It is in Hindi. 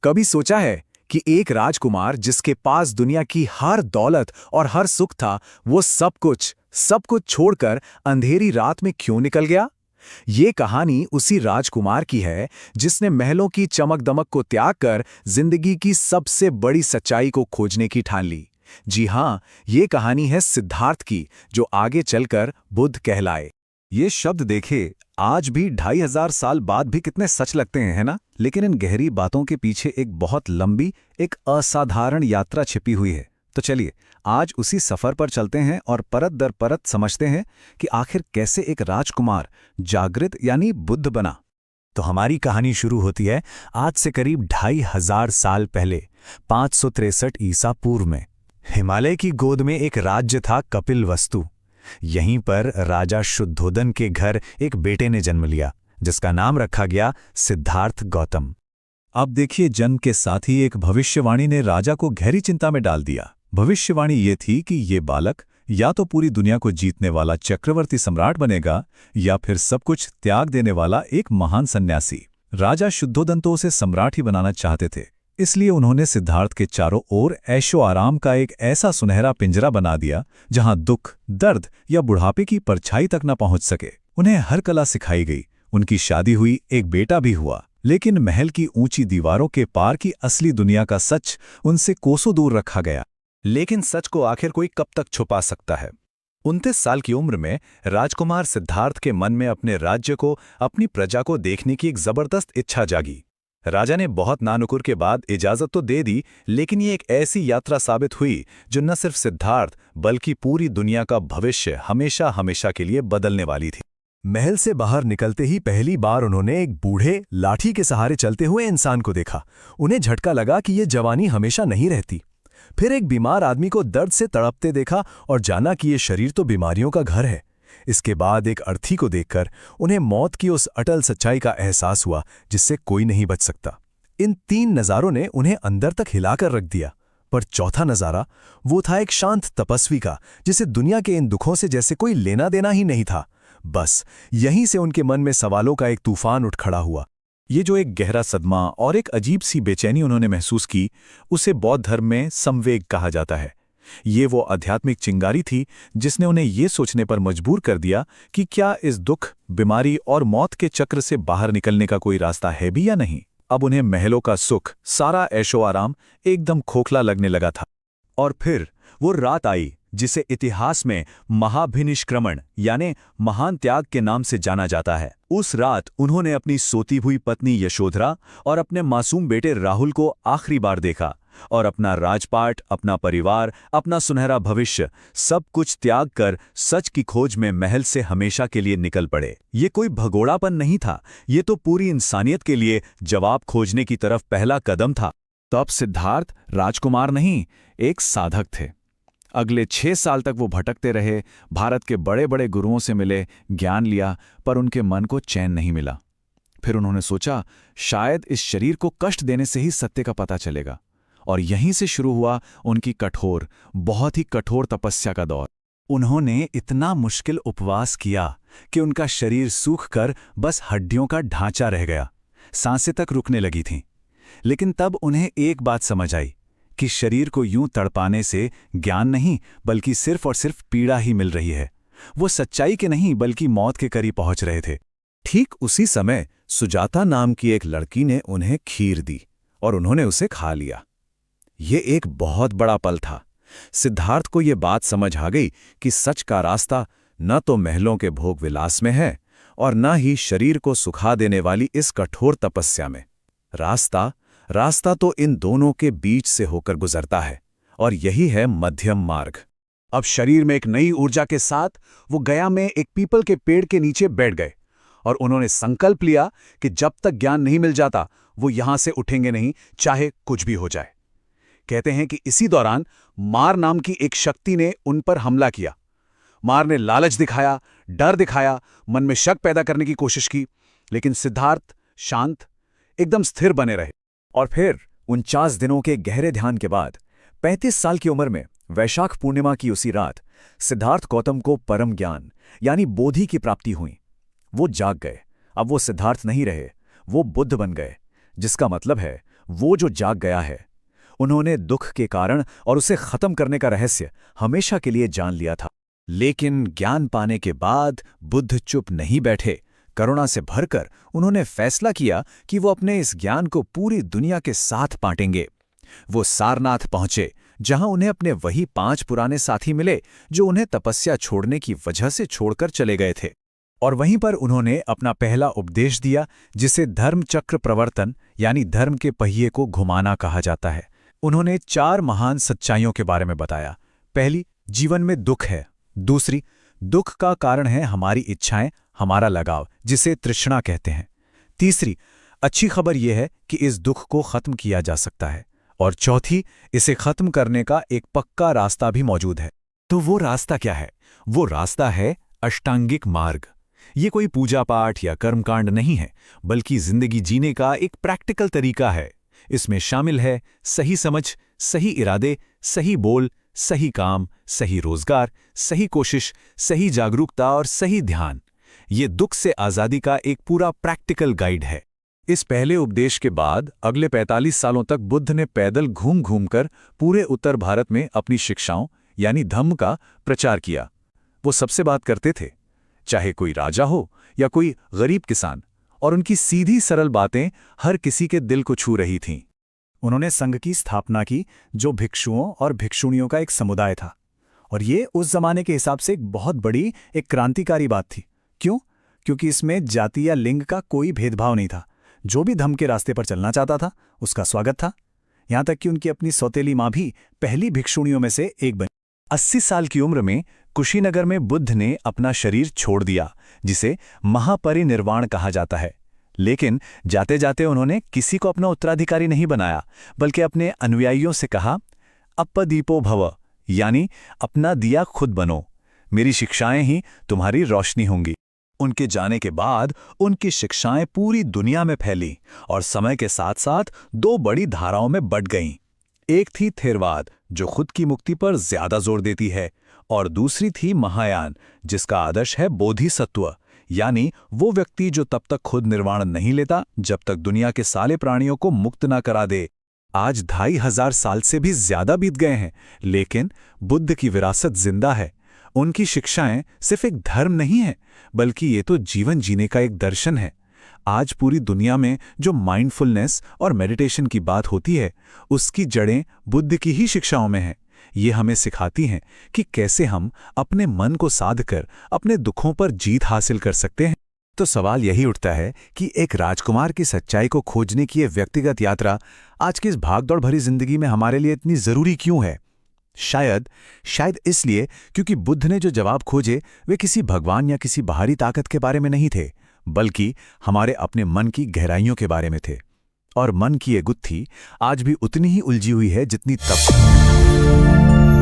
कभी सोचा है कि एक राजकुमार जिसके पास दुनिया की हर दौलत और हर सुख था, वो सब कुछ छोड़कर अंधेरी रात में क्यों निकल गया? ये कहानी उसी राजकुमार की है जिसने महलों की चमक दमक को त्याग कर जिंदगी की सबसे बड़ी सच्चाई को खोजने की ठान ली। जी हाँ, ये कहानी है सिद्धार्थ की, जो आगे चलकर बुद्ध कहलाए। ये शब्द देखे आज भी 2500 साल बाद भी कितने सच लगते हैं, है ना? लेकिन इन गहरी बातों के पीछे एक बहुत लंबी, एक असाधारण यात्रा छिपी हुई है। तो चलिए आज उसी सफर पर चलते हैं और परत दर परत समझते हैं कि आखिर कैसे एक राजकुमार जागृत यानी बुद्ध बना। तो हमारी कहानी शुरू होती है आज से करीब 2500 साल पहले, 563 ईसा पूर्व में। हिमालय की गोद में एक राज्य था कपिलवस्तु। यहीं पर राजा शुद्धोदन के घर एक बेटे ने जन्म लिया, जिसका नाम रखा गया सिद्धार्थ गौतम। अब देखिए, जन्म के साथ ही एक भविष्यवाणी ने राजा को गहरी चिंता में डाल दिया। भविष्यवाणी ये थी कि ये बालक या तो पूरी दुनिया को जीतने वाला चक्रवर्ती सम्राट बनेगा, या फिर सब कुछ त्याग देने वाला एक महान सन्यासी। राजा शुद्धोदन तो उसे सम्राट ही बनाना चाहते थे, इसलिए उन्होंने सिद्धार्थ के चारों ओर ऐशो आराम का एक ऐसा सुनहरा पिंजरा बना दिया जहां दुख, दर्द या बुढ़ापे की परछाई तक न पहुंच सके। उन्हें हर कला सिखाई गई, उनकी शादी हुई, एक बेटा भी हुआ। लेकिन महल की ऊंची दीवारों के पार की असली दुनिया का सच उनसे कोसों दूर रखा गया। लेकिन सच को आखिर कोई कब तक छुपा सकता है? 29 साल की उम्र में राजकुमार सिद्धार्थ के मन में अपने राज्य को, अपनी प्रजा को देखने की एक जबरदस्त इच्छा जागी। राजा ने बहुत नानुकुर के बाद इजाजत तो दे दी, लेकिन ये एक ऐसी यात्रा साबित हुई जो न सिर्फ सिद्धार्थ बल्कि पूरी दुनिया का भविष्य हमेशा हमेशा के लिए बदलने वाली थी। महल से बाहर निकलते ही पहली बार उन्होंने एक बूढ़े, लाठी के सहारे चलते हुए इंसान को देखा। उन्हें झटका लगा कि ये जवानी हमेशा नहीं रहती। फिर एक बीमार आदमी को दर्द से तड़पते देखा और जाना कि ये शरीर तो बीमारियों का घर है। इसके बाद एक अर्थी को देखकर उन्हें मौत की उस अटल सच्चाई का एहसास हुआ जिससे कोई नहीं बच सकता। इन 3 नज़ारों ने उन्हें अंदर तक हिलाकर रख दिया। पर चौथा नज़ारा, वो था एक शांत तपस्वी का, जिसे दुनिया के इन दुखों से जैसे कोई लेना देना ही नहीं था। बस यहीं से उनके मन में सवालों का एक तूफान उठ खड़ा हुआ। ये जो एक गहरा सदमा और एक अजीब सी बेचैनी उन्होंने महसूस की, उसे बौद्ध धर्म में संवेग कहा जाता है। ये वो आध्यात्मिक चिंगारी थी जिसने उन्हें ये सोचने पर मजबूर कर दिया कि क्या इस दुख, बीमारी और मौत के चक्र से बाहर निकलने का कोई रास्ता है भी या नहीं। अब उन्हें महलों का सुख, सारा ऐशो आराम एकदम खोखला लगने लगा था। और फिर वो रात आई जिसे इतिहास में महाभिनिष्क्रमण यानी महान त्याग के नाम से जाना जाता है। उस रात उन्होंने अपनी सोती हुई पत्नी यशोधरा और अपने मासूम बेटे राहुल को आखिरी बार देखा, और अपना राजपाट, अपना परिवार, अपना सुनहरा भविष्य, सब कुछ त्याग कर सच की खोज में महल से हमेशा के लिए निकल पड़े। ये कोई भगोड़ापन नहीं था, ये तो पूरी इंसानियत के लिए जवाब खोजने की तरफ पहला कदम था। तब सिद्धार्थ राजकुमार नहीं, एक साधक थे। अगले 6 साल तक वो भटकते रहे, भारत के बड़े बड़े गुरुओं से मिले, ज्ञान लिया, पर उनके मन को चैन नहीं मिला। फिर उन्होंने सोचा, शायद इस शरीर को कष्ट देने से ही सत्य का पता चलेगा। और यहीं से शुरू हुआ उनकी कठोर, बहुत ही कठोर तपस्या का दौर। उन्होंने इतना मुश्किल उपवास किया कि उनका शरीर सूख कर बस हड्डियों का ढांचा रह गया, सांसें तक रुकने लगी थीं। लेकिन तब उन्हें एक बात समझ आई कि शरीर को यूं तड़पाने से ज्ञान नहीं बल्कि सिर्फ और सिर्फ पीड़ा ही मिल रही है। वो सच्चाई के नहीं बल्कि मौत के करीब पहुंच रहे थे। ठीक उसी समय सुजाता नाम की एक लड़की ने उन्हें खीर दी और उन्होंने उसे खा लिया। ये एक बहुत बड़ा पल था। सिद्धार्थ को ये बात समझ आ गई कि सच का रास्ता न तो महलों के भोग विलास में है और न ही शरीर को सुखा देने वाली इस कठोर तपस्या में। रास्ता तो इन दोनों के बीच से होकर गुजरता है, और यही है मध्यम मार्ग। अब शरीर में एक नई ऊर्जा के साथ वो गया में एक पीपल के पेड़ के नीचे बैठ गए और उन्होंने संकल्प लिया कि जब तक ज्ञान नहीं मिल जाता वो यहां से उठेंगे नहीं, चाहे कुछ भी हो जाए। कहते हैं कि इसी दौरान मार नाम की एक शक्ति ने उन पर हमला किया। मार ने लालच दिखाया, डर दिखाया, मन में शक पैदा करने की कोशिश की, लेकिन सिद्धार्थ शांत, एकदम स्थिर बने रहे। और फिर 49 दिनों के गहरे ध्यान के बाद 35 साल की उम्र में वैशाख पूर्णिमा की उसी रात सिद्धार्थ गौतम को परम ज्ञान यानी बोधि की प्राप्ति हुई। वो जाग गए। अब वो सिद्धार्थ नहीं रहे, वो बुद्ध बन गए, जिसका मतलब है वो जो जाग गया है। उन्होंने दुख के कारण और उसे खत्म करने का रहस्य हमेशा के लिए जान लिया था। लेकिन ज्ञान पाने के बाद बुद्ध चुप नहीं बैठे। करुणा से भरकर उन्होंने फैसला किया कि वो अपने इस ज्ञान को पूरी दुनिया के साथ बांटेंगे। वो सारनाथ पहुंचे, जहां उन्हें अपने वही 5 पुराने साथी मिले जो उन्हें तपस्या छोड़ने की वजह से छोड़कर चले गए थे। और वहीं पर उन्होंने अपना पहला उपदेश दिया, जिसे धर्म चक्र प्रवर्तन यानी धर्म के पहिए को घुमाना कहा जाता है। उन्होंने 4 महान सच्चाइयों के बारे में बताया। पहली, जीवन में दुख है। दूसरी, दुख का कारण है हमारी इच्छाएं, हमारा लगाव, जिसे तृष्णा कहते हैं। तीसरी, अच्छी खबर यह है कि इस दुख को खत्म किया जा सकता है। और चौथी, इसे खत्म करने का एक पक्का रास्ता भी मौजूद है। तो वो रास्ता क्या है? वो रास्ता है अष्टांगिक मार्ग। ये कोई पूजा पाठ या कर्मकांड नहीं है, बल्कि जिंदगी जीने का एक प्रैक्टिकल तरीका है। इसमें शामिल है सही समझ, सही इरादे, सही बोल, सही काम, सही रोजगार, सही कोशिश, सही जागरूकता और सही ध्यान। ये दुख से आज़ादी का एक पूरा प्रैक्टिकल गाइड है। इस पहले उपदेश के बाद अगले 45 सालों तक बुद्ध ने पैदल घूम घूमकर पूरे उत्तर भारत में अपनी शिक्षाओं यानी धम्म का प्रचार किया। वो सबसे बात करते थे, चाहे कोई राजा हो या कोई गरीब किसान, और उनकी सीधी सरल बातें हर किसी के दिल को छू रही थीं। उन्होंने संघ की स्थापना की, जो भिक्षुओं और भिक्षुणियों का एक समुदाय था। और ये उस जमाने के हिसाब से एक बहुत बड़ी, एक क्रांतिकारी बात थी। क्यों? क्योंकि इसमें जाति या लिंग का कोई भेदभाव नहीं था। जो भी धम्म के रास्ते पर चलना चाहता था, उसका स्वागत था। यहां तक कि उनकी अपनी सौतेली मां भी पहली भिक्षुणियों में से एक बनी। 80 साल की उम्र में कुशीनगर में बुद्ध ने अपना शरीर छोड़ दिया, जिसे महापरिनिर्वाण कहा जाता है। लेकिन जाते जाते उन्होंने किसी को अपना उत्तराधिकारी नहीं बनाया, बल्कि अपने अनुयायियों से कहा, अप्पदीपो भव, यानी अपना दिया खुद बनो। मेरी शिक्षाएं ही तुम्हारी रोशनी होंगी। उनके जाने के बाद उनकी शिक्षाएं पूरी दुनिया में फैली और समय के साथ साथ 2 बड़ी धाराओं में बंट गईं। एक थी थेरवाद, जो खुद की मुक्ति पर ज्यादा जोर देती है, और दूसरी थी महायान, जिसका आदर्श है बोधिसत्व, यानी वो व्यक्ति जो तब तक खुद निर्वाण नहीं लेता जब तक दुनिया के सारे प्राणियों को मुक्त ना करा दे। आज 2500 साल से भी ज्यादा बीत गए हैं, लेकिन बुद्ध की विरासत जिंदा है। उनकी शिक्षाएं सिर्फ एक धर्म नहीं है, बल्कि ये तो जीवन जीने का एक दर्शन है। आज पूरी दुनिया में जो माइंडफुलनेस और मेडिटेशन की बात होती है, उसकी जड़ें बुद्ध की ही शिक्षाओं में हैं। ये हमें सिखाती हैं कि कैसे हम अपने मन को साध कर अपने दुखों पर जीत हासिल कर सकते हैं। तो सवाल यही उठता है कि एक राजकुमार की सच्चाई को खोजने की ये व्यक्तिगत यात्रा आज की इस भागदौड़ भरी जिंदगी में हमारे लिए इतनी जरूरी क्यों है? शायद इसलिए क्योंकि बुद्ध ने जो जवाब खोजे वे किसी भगवान या किसी बाहरी ताकत के बारे में नहीं थे, बल्कि हमारे अपने मन की गहराइयों के बारे में थे। और मन की ये गुत्थी आज भी उतनी ही उलझी हुई है जितनी तब।